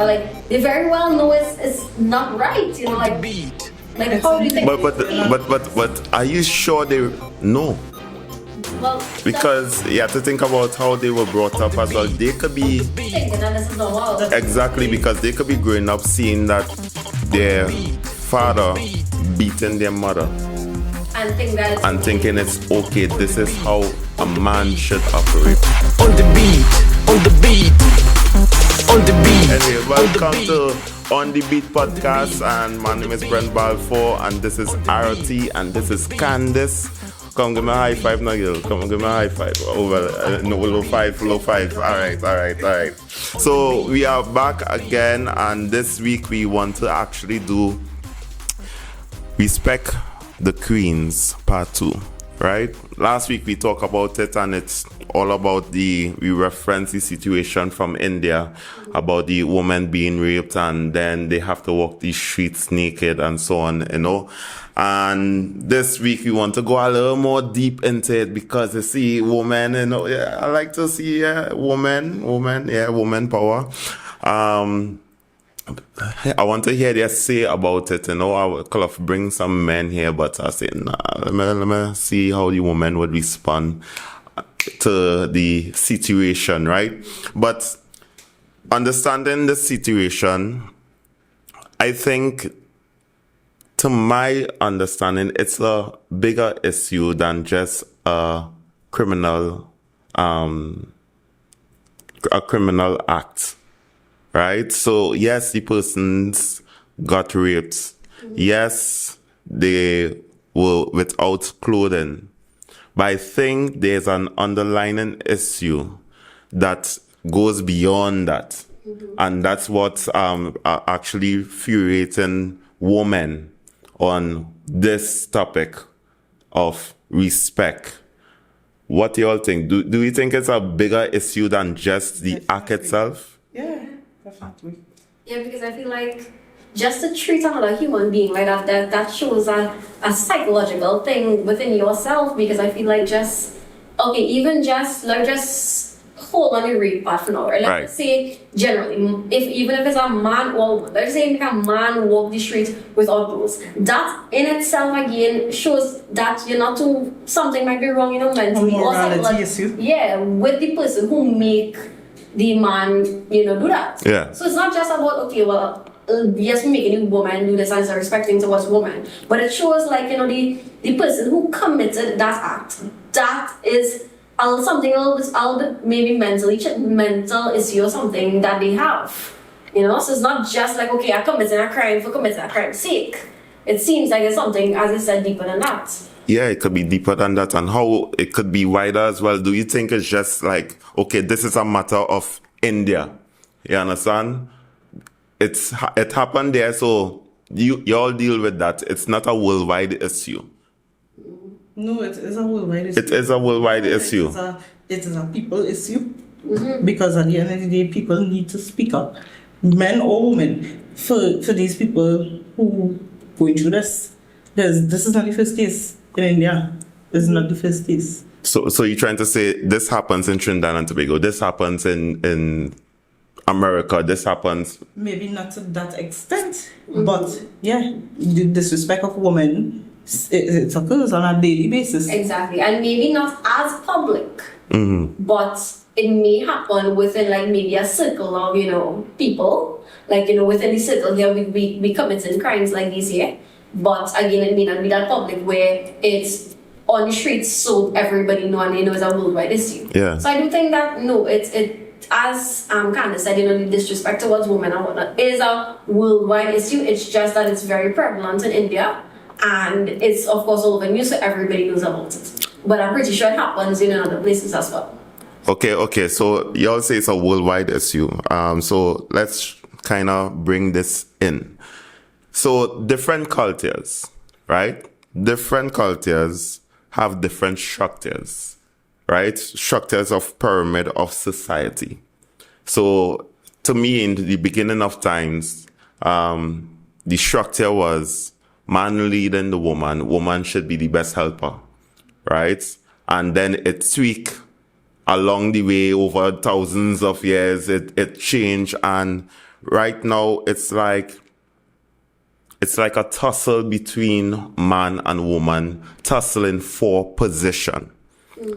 Like they very well know it's not right, like how do you think? But are you sure they know? Well, Because you have to think about how they were brought up as well. They could be thinking that this is normal. exactly because they could be growing up seeing that their father beating their mother And think that it's and thinking it's okay. This is how a man should operate. On the beat, on the beat, on the beat. Anyway, welcome to On the Beat podcast, and my name is Brent Balfour, and this is RT, and this is Candice. Come give me a high five now, girl. Come give me a high five. No, low five. All right. So we are back again, and this week we want to actually do Respect the Queens Part 2, right? Last week we talked about it, and it's all about we reference the situation from India about the woman being raped and then they have to walk these streets naked and so on, And this week we want to go a little more deep into it because you see women, I like to see woman power. I want to hear their say about it. I could have bring some men here, but I said, nah, let me see how the woman would respond to the situation, right? But understanding the situation, I think, to my understanding, it's a bigger issue than just a criminal act. Right? So, yes, the persons got raped. Yes, they were without clothing. But I think there's an underlying issue that goes beyond that. And that's what's actually infuriating women on this topic of respect. What do you all think? Do you think it's a bigger issue than just the act itself? Yeah. Definitely. Yeah, because I feel like just to treat another human being like that shows a psychological thing within yourself. Because I feel like even just hold on the rape part for now. Right? Let's say generally, even if it's a man or woman, let's say a man walk the street without clothes. That in itself again shows that you're not too something might be wrong, mentally or morality issue. Yeah, with the person who make the man, do that. Yeah. So it's not just about, yes, we're making the woman do this and it's respecting towards woman. But it shows the person who committed that act. That is something a little bit maybe mental issue or something that they have. So it's not just like, I committed a crime for committing a crime's sake. It seems like it's something, as I said, deeper than that. Yeah, it could be deeper than that, and how it could be wider as well. Do you think it's just like, this is a matter of India? You understand? It happened there, so you all deal with that. It's not a worldwide issue. No, it is a worldwide issue. It is a worldwide issue. It is a people issue. Because at the end of the day, people need to speak up. Men or women. For these people who going through this. This is not the first case in India. This is not the first case. So you're trying to say this happens in Trinidad and Tobago, this happens in America, this happens... Maybe not to that extent, but yeah, the disrespect of women, it occurs on a daily basis. Exactly, and maybe not as public, but it may happen within maybe a circle of people, within the circle here we committing crimes like these here. But again, it may not be that public where it's on the streets so everybody know and they know it's a worldwide issue. Yeah. So I do think that it as Candice said, the disrespect towards women and whatnot is a worldwide issue. It's just that it's very prevalent in India and it's of course all over news so everybody knows about it. But I'm pretty sure it happens in other places as well. Okay. So y'all say it's a worldwide issue. So let's kind of bring this in. So different cultures, right? Different cultures have different structures, right? Structures of pyramid of society. So to me, in the beginning of times, the structure was man leading the woman should be the best helper, right? And then it tweaked along the way over thousands of years. It changed, and right now it's like a tussle between man and woman, tussling for position,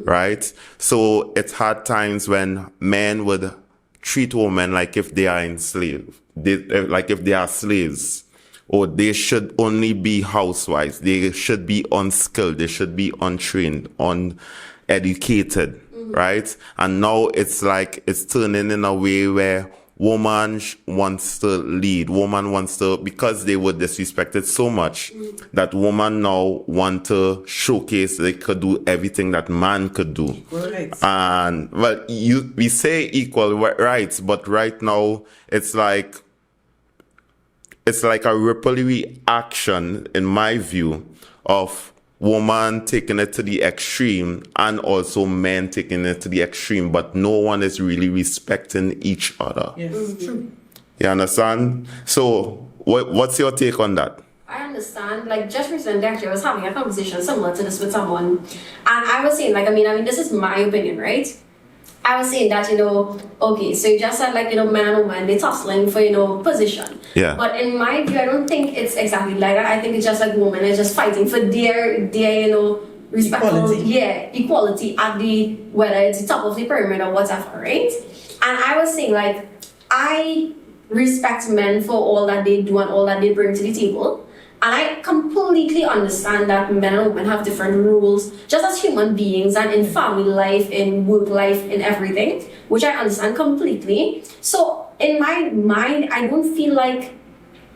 right? So it's had times when men would treat women like if they are enslaved, like if they are slaves, or they should only be housewives, they should be unskilled, they should be untrained, uneducated, right? And now it's like it's turning in a way where woman wants to lead, woman wants to, because they were disrespected so much, that woman now want to showcase they could do everything that man could do. Right. And well, we say equal rights, but right now it's like a ripple reaction, in my view, of woman taking it to the extreme and also men taking it to the extreme, but no one is really respecting each other. Yes, true. You understand? So what's your take on that? I understand. Like, just recently, actually, I was having a conversation similar to this with someone, and I was saying, like, I mean, this is my opinion, right? I was saying that, okay, so you just said, like, men and women, they're tussling for, position. Yeah. But in my view, I don't think it's exactly like that. I think it's just like women are just fighting for their respectful, equality at whether it's the top of the pyramid or whatever, right? And I was saying, like, I respect men for all that they do and all that they bring to the table. And I completely understand that men and women have different rules, just as human beings, and in family life, in work life, in everything, which I understand completely. So in my mind, I don't feel like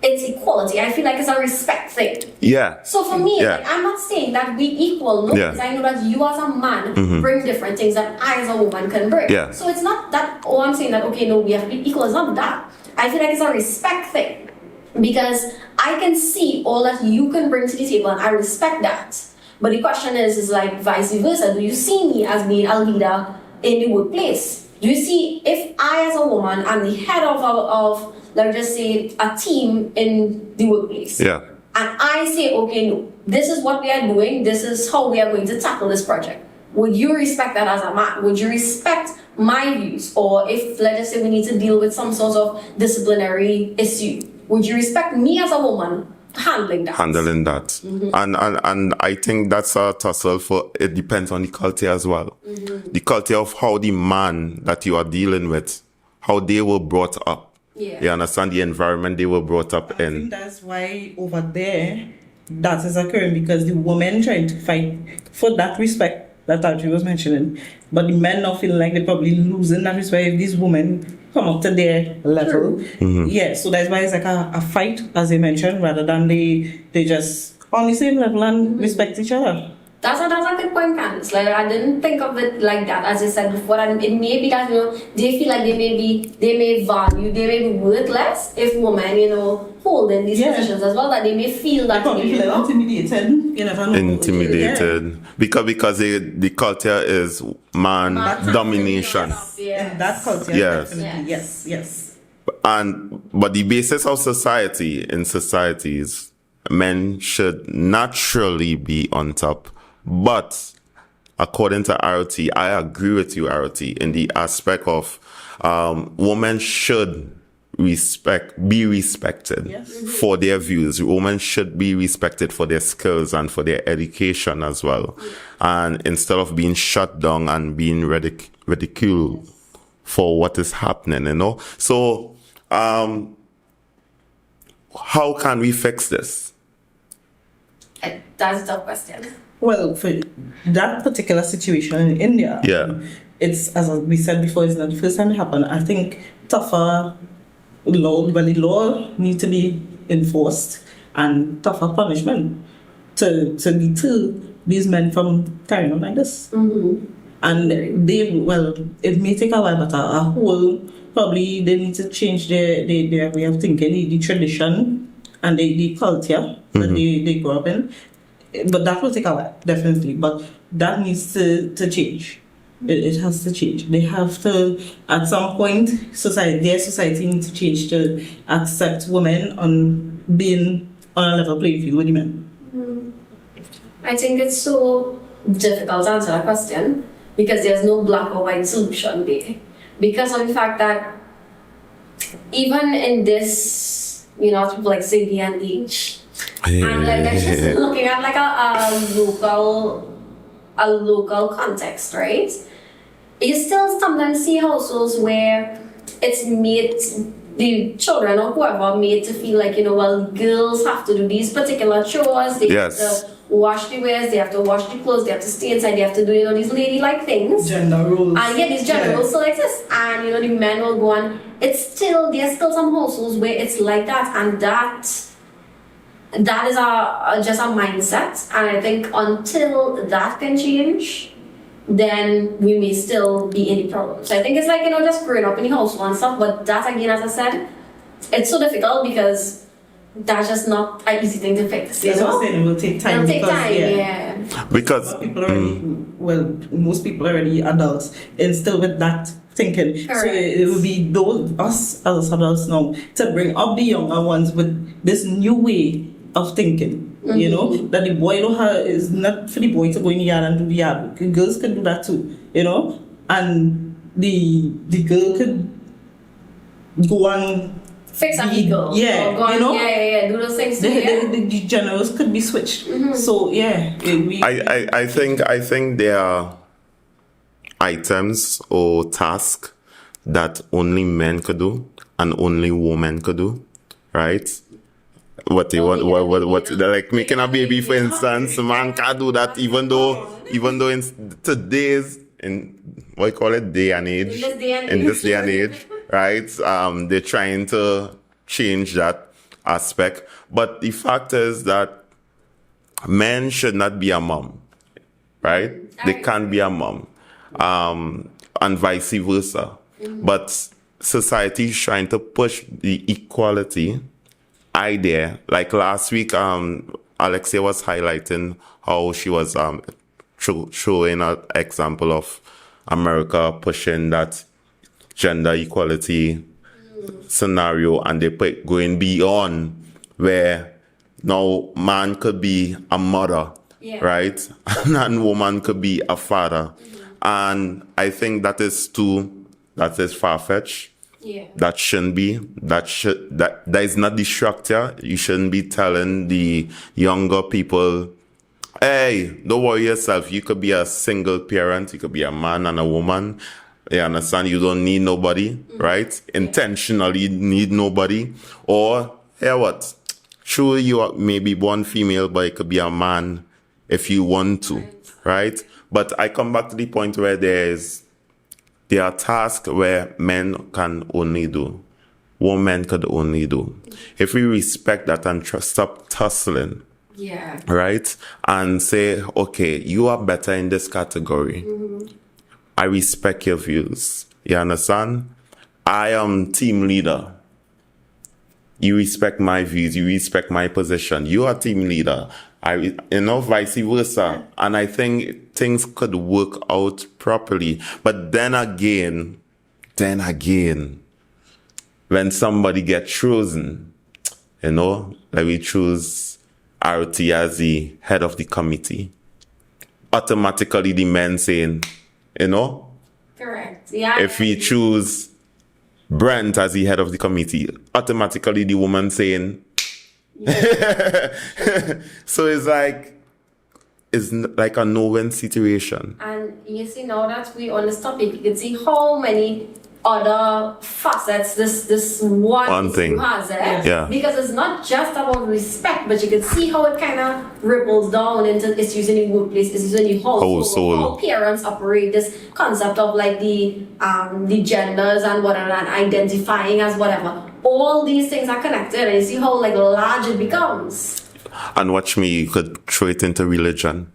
it's equality. I feel like it's a respect thing. Yeah. So for me, like, I'm not saying that we equal, no, because I know that you as a man bring different things that I as a woman can bring. Yeah. So it's not that, I'm saying that, okay, no, we have to be equal. It's not that. I feel like it's a respect thing. Because I can see all that you can bring to the table and I respect that. But the question is like vice versa. Do you see me as being a leader in the workplace? Do you see if I as a woman am the head of let's just say, a team in the workplace? Yeah. And I say, okay, no, this is what we are doing. This is how we are going to tackle this project. Would you respect that as a man? Would you respect my views? Or if, let's just say, we need to deal with some sort of disciplinary issue, would you respect me as a woman handling that? And I think that's a tussle for, it depends on the culture as well. The culture of how the man that you are dealing with, how they were brought up. Yeah. You understand the environment they were brought up I in. think that's why over there that is occurring, because the women trying to fight for that respect that Audrey was mentioning, but the men now feel like they're probably losing that respect if these women come up to their level. Yeah, so that's why it's like a fight, as they mentioned, rather than they just on the same level and respect each other. That's a good point, Candice. Like, I didn't think of it like that, as I said before. And it may be that, they feel like they may value, they may be worth less if women, hold in these positions as well, that they may feel that. Probably feel intimidated. You never know. Intimidated. Because the culture is man domination. In that culture, Yes. definitely. Yes. But the basis of society, in societies, men should naturally be on top. But according to ROT, I agree with you, ROT, in the aspect of women should be respected for their views. Women should be respected for their skills and for their education as well. And instead of being shut down and being ridiculed for what is happening, So, how can we fix this? That's a tough question. Well, for that particular situation in India, it's, as we said before, it's not the first time it happened. I think tougher law, the law needs to be enforced and tougher punishment to deter these men from carrying on like this. And it may take a while, but a whole, probably they need to change their way of thinking, the tradition and the culture that they grew up in. But that will take a while, definitely. But that needs to change. It has to change. They have to, at some point, their society needs to change to accept women on being on a level playing field with men. I think it's so difficult to answer that question because there's no black or white solution there. Because of the fact that even in this, people like say day and age, and like that's just looking at like a local context, right? You still sometimes see households where it's made the children or whoever made to feel like, well, girls have to do these particular chores, they Yes. have to wash the wares, they have to wash the clothes, they have to stay inside, they have to do, these ladylike things. Gender roles. And yeah, these gender roles still exist. And the men will go on. There's still some households where it's like that, and that is just a mindset. And I think until that can change, then we may still be in the problem. So I think it's like, just growing up in the household and stuff. But that, again, as I said, it's so difficult because that's just not an easy thing to fix. That's what I'm saying, it will take time. It'll take because, time, yeah. Because People already, most people are already adults and still with that thinking. So Correct. it will be us as adults now to bring up the younger ones with this new way of thinking. That the boy is not for the boy to go in the yard and do the yard. Girls can do that too, and the girl could go and Fix a vehicle. Yeah, Or go on, Yeah, do those things too, yeah. the genders could be switched. So yeah, I think there are items or tasks that only men could do and only women could do, right? What they want, what like making a baby, for instance, man can't do that, even though in today's what you call it, day and age, in this day and age, right? They're trying to change that aspect, but the fact is that men should not be a mom, right? They can't be a mom, and vice versa. But society is trying to push the equality idea. Like last week, Alexia was highlighting how she was showing an example of America pushing that gender equality scenario, and they going beyond where now man could be a mother, right? And woman could be a father. And I think that is far-fetched. Yeah. That shouldn't be. That is not the structure. You shouldn't be telling the younger people, hey, don't worry yourself. You could be a single parent. You could be a man and a woman. You understand? You don't need nobody, right? Intentionally need nobody. Or, hey, what? Sure, you are maybe born female, but it could be a man if you want to, right? But I come back to the point where there are tasks where men can only do, women could only do. If we respect that and stop tussling, Yeah. right? And say, okay, you are better in this category. I respect your views. You understand? I am team leader. You respect my views. You respect my position. You are team leader. Vice versa. And I think things could work out properly. But then again, when somebody gets chosen, like we choose RT as the head of the committee, automatically the men saying, Correct. Yeah. if we choose Brent as the head of the committee, automatically the woman saying, so it's like a no-win situation. And you see, now that we on this topic, you can see how many other facets this one thing issue has, Yeah. Because it's not just about respect, but you can see how it kind of ripples down into issues in the workplace, issues in the household, how parents operate this concept of like the genders and whatever, and identifying as whatever. All these things are connected, and you see how like large it becomes. And watch me, you could throw it into religion.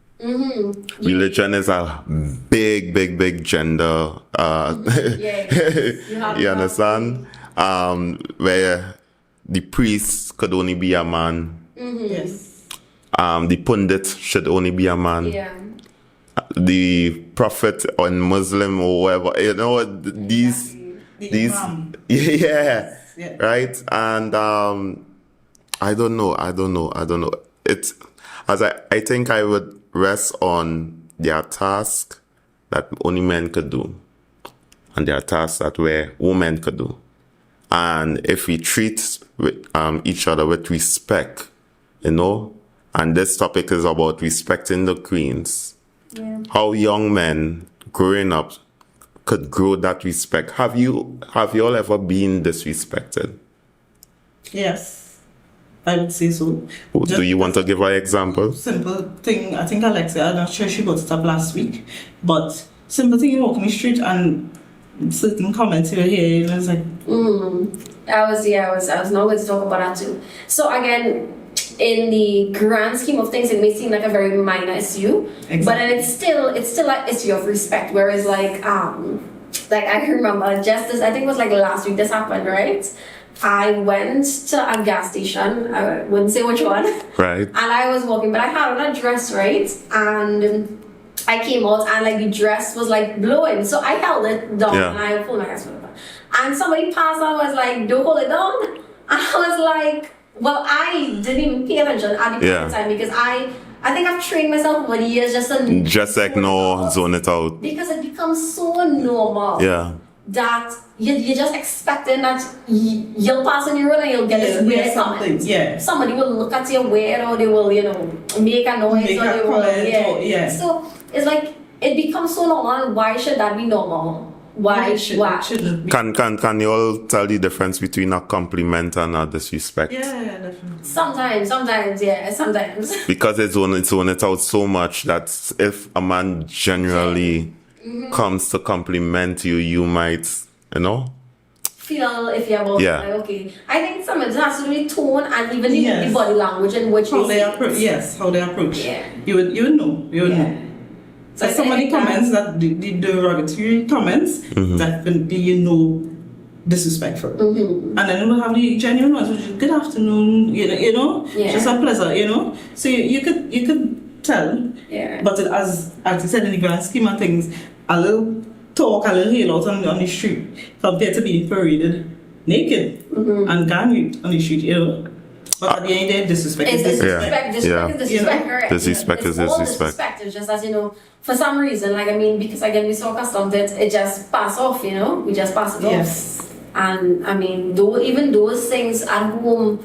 Religion is a big gender. You understand? Where the priest could only be a man. yes. The pundit should only be a man. Yeah. The prophet or Muslim or whatever, these, Imam. yeah, Yeah. right? And I don't know. It's I think I would rest on their task that only men could do, and their tasks that where women could do, And if we treat with, each other with respect, and this topic is about respecting the queens, how young men growing up could grow that respect. Have you all ever been disrespected? Yes, I would say so. Do you want to give an example? Simple thing, I think Alexia, I'm not sure she brought it up last week, but simple thing, you walk in the street and certain comments you hear, and it's like, I was not going to talk about that too. So again, in the grand scheme of things, it may seem like a very minor issue, Exactly. but then it's still an issue of respect. Whereas like I remember just this, I think it was like last week this happened, right? I went to a gas station, I wouldn't say which one, Right. and I was walking, but I had on a dress, right? And I came out and like the dress was like blowing, so I held it down Yeah. and I pulled my dress whatever. And somebody passed and was like, "Don't hold it down." And I was like, well, I didn't even pay attention at the point Yeah. in time because I think I've trained myself over the years Just ignore, zone it out. because it becomes so normal Yeah. that you're just expecting that you'll pass on your road and you'll get this Yeah, weird something, comment. yeah. Somebody will look at you weird or they will, make a noise Make or a they will, comment or- yeah. So it's like, it becomes so normal. Why should that be normal? Why? it Why? shouldn't be. Can you all tell the difference between a compliment and a disrespect? Yeah, definitely. Sometimes, yeah, sometimes. Because it's zone it out so much that if a man generally comes to compliment you, you might, Feel if you're about Yeah. like, okay. I think sometimes it has to do with tone and even Yes. the body language in which How they they say approach, it. yes, how they approach. Yeah. You would know. You would Yeah. know. So So somebody I think comments that the derogatory comments, definitely disrespectful. And then we'll have the genuine ones, which is good afternoon, Yeah. just a pleasure, So you could tell, Yeah. but as you said, in the grand scheme of things, a little talk, a little hail out on the street compared to being paraded naked and gang on the street, But at the end of the day, disrespect is It's disrespect. disrespect, disrespect is disrespect, correct? Disrespect It's is all disrespect. disrespect. It's just as for some reason, because again we so accustomed to it, it just pass off, we just pass it Yes. off. And I mean, even those things at home,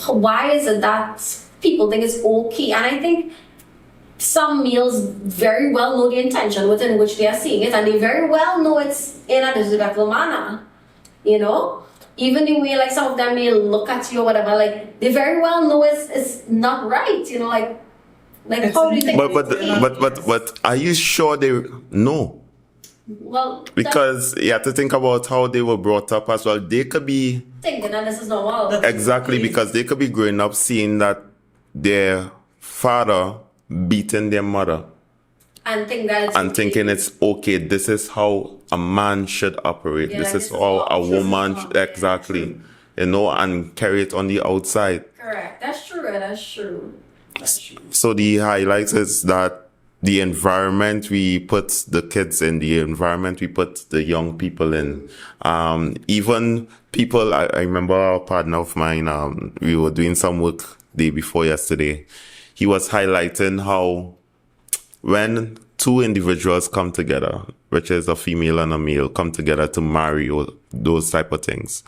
why is it that people think it's okay? And I think some males very well know the intention within which they are seeing it, and they very well know it's in a disrespectful manner, Even the way some of them may look at you or whatever, they very well know it's not right, how do you think? But are you sure they know? Well, Because you have to think about how they were brought up as well. They could be thinking that this is normal. exactly because they could be growing up seeing that their father beating their mother And think that it's and okay. thinking it's okay. This is how a man should operate. Yeah, this like is this is how how a this is woman how- yeah, exactly, and carry it on the outside. Correct. That's true. That's true. That's true. So the highlight is that the environment we put the kids in, the environment we put the young people in, even people, I remember a partner of mine, we were doing some work day before yesterday. He was highlighting how when two individuals come together, which is a female and a male, come together to marry or those type of things,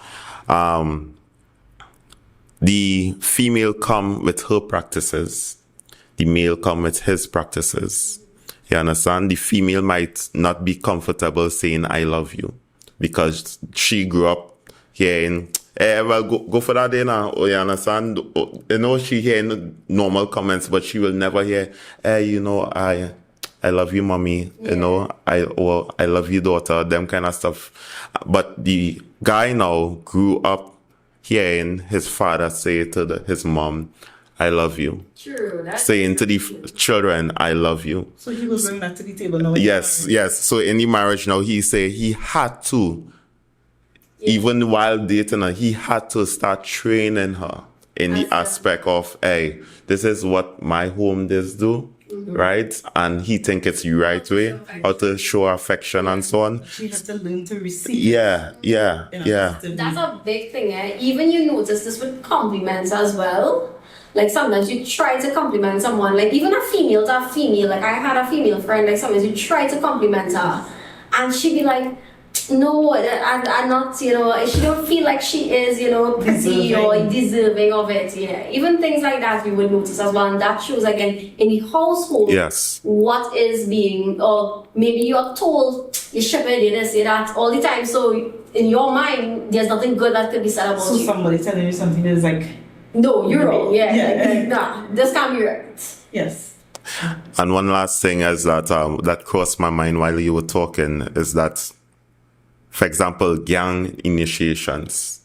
the female come with her practices, the male come with his practices. You understand? The female might not be comfortable saying "I love you" because she grew up hearing, well, go for that dinner. Oh, you understand? She hearing normal comments, but she will never hear, I love you, mommy. I love you, daughter. Them kind of stuff. But the guy now grew up hearing his father say to his mom, "I love you." True. That's Saying to the true. children, "I love you." So he will bring that to the table now. Yes. So in the marriage now, he say he had to, even while dating her, he had to start training her in the That's aspect of, hey, this is what my home does do, right? And he think it's the right way, how to show affection and so on. She has to learn to receive. Yeah. That's a big thing, Even you notice this with compliments as well. Sometimes you try to compliment someone, even a female to a female. I had a female friend, sometimes you try to compliment her, and she'd be like, No, I'm not, she don't feel like she is, pretty or deserving of it, yeah. Even things like that you will notice as well, and that shows again in the household Yes. what is being, or maybe you're told you shouldn't do this, say that all the time, so in your mind, there's nothing good that could be said about So you. somebody telling you something that's like, No, you're wrong, yeah. Yeah. Like, nah, this can't be right. yes. And one last thing is that that crossed my mind while you were talking is that, for example, gang initiations.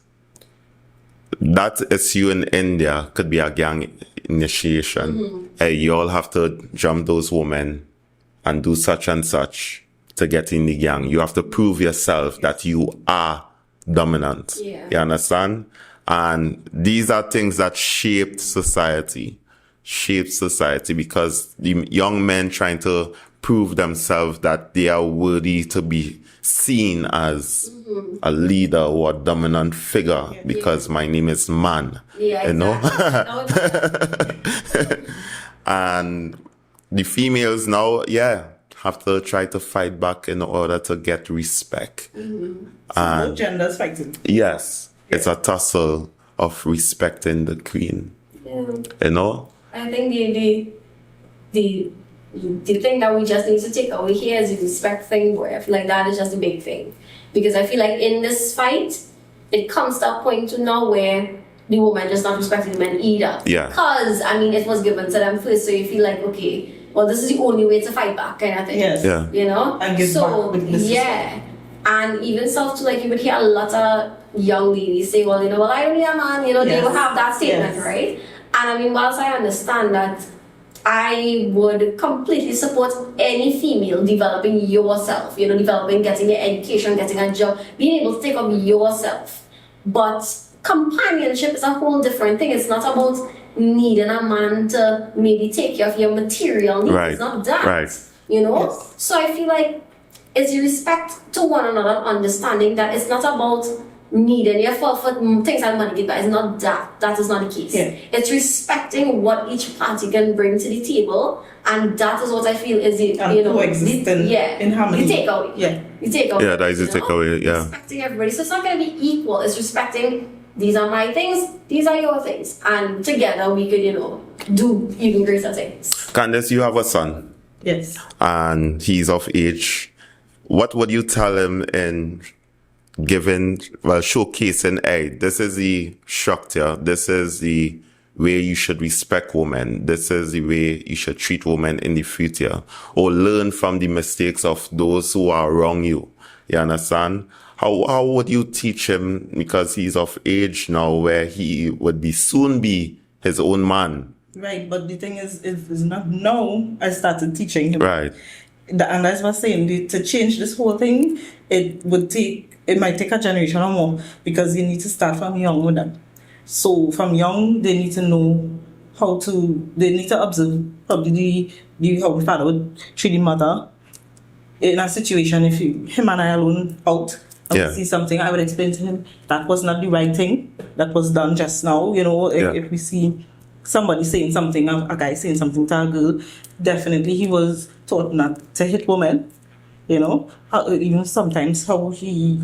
That issue in India could be a gang initiation. Hey, you all have to jump those women and do such and such to get in the gang. You have to prove yourself that you are dominant. Yeah. You understand? And these are things that shaped society because the young men trying to prove themselves that they are worthy to be seen as a leader or a dominant figure because my name is man. Yeah, You know? exactly. And the females now, have to try to fight back in order to get respect. Both genders fighting. Yes, it's a tussle of respecting the queen. Yeah. You know? I think the thing that we just need to take away here is the respect thing, where I feel like that is just a big thing. Because I feel like in this fight, it comes to a point to now where the woman just not respecting the men either. Yeah. Because, it was given to them first, so you feel like, okay, well, this is the only way to fight back, kind of thing. Yes. Yeah. You know? And give back with this. yeah. And even stuff too, like you would hear a lot of young ladies say, well, I don't need a man, they Yes. would have that statement, Yes. right? And whilst I understand that, I would completely support any female developing yourself, developing, getting your education, getting a job, being able to take up yourself. But companionship is a whole different thing. It's not about needing a man to maybe take care of your material needs. Right. It's not that. Right. Yes. So I feel like it's your respect to one another, understanding that it's not about needing you for things that money give back. It's not that. That is not the case. Yeah. It's respecting what each party can bring to the table, and that is what I feel is the And coexisting in harmony. The takeaway. Yeah. The takeaway. Yeah, that is the takeaway, yeah. Respecting everybody. So it's not going to be equal. It's respecting, these are my things, these are your things, and together we could, do even greater things. Candace, you have a son Yes. and he's of age. What would you tell him in showcasing, hey, this is the structure, this is the way you should respect women, this is the way you should treat women in the future, or learn from the mistakes of those who are wrong you. You understand? How would you teach him, because he's of age now where he would soon be his own man? Right, but the thing is not now I started teaching him. Right. And as I was saying, to change this whole thing, it might take a generation or more, because you need to start from young with them. So from young, they need to know they need to observe probably how the father would treat the mother. In a situation, if him and I alone out, I would see something, I would explain to him that was not the right thing that was done just now. If we see somebody saying something, a guy saying something to a girl, definitely he was taught not to hit women. Even sometimes how he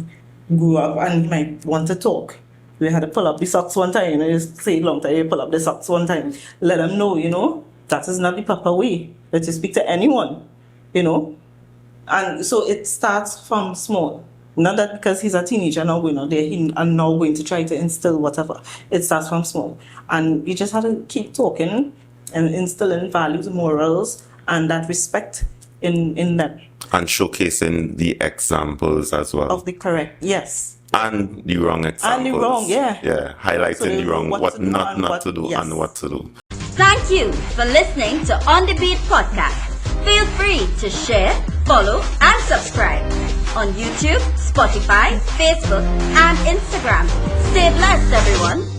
grew up and he might want to talk. We had to pull up the socks one time, just say long time, you pull up the socks one time. Let them know, that is not the proper way that you speak to anyone, And so it starts from small. Not that because he's a teenager now going out there and now going to try to instill whatever. It starts from small. And you just have to keep talking and instilling values, morals, and that respect in that. And showcasing the examples as well. Of the correct, yes. And the wrong examples. And the wrong, yeah. Yeah, highlighting So they the know wrong, what what to do not and what- to do yes. and what to do. Thank you for listening to On The Beat Podcast. Feel free to share, follow, and subscribe on YouTube, Spotify, Facebook, and Instagram. Stay blessed, everyone.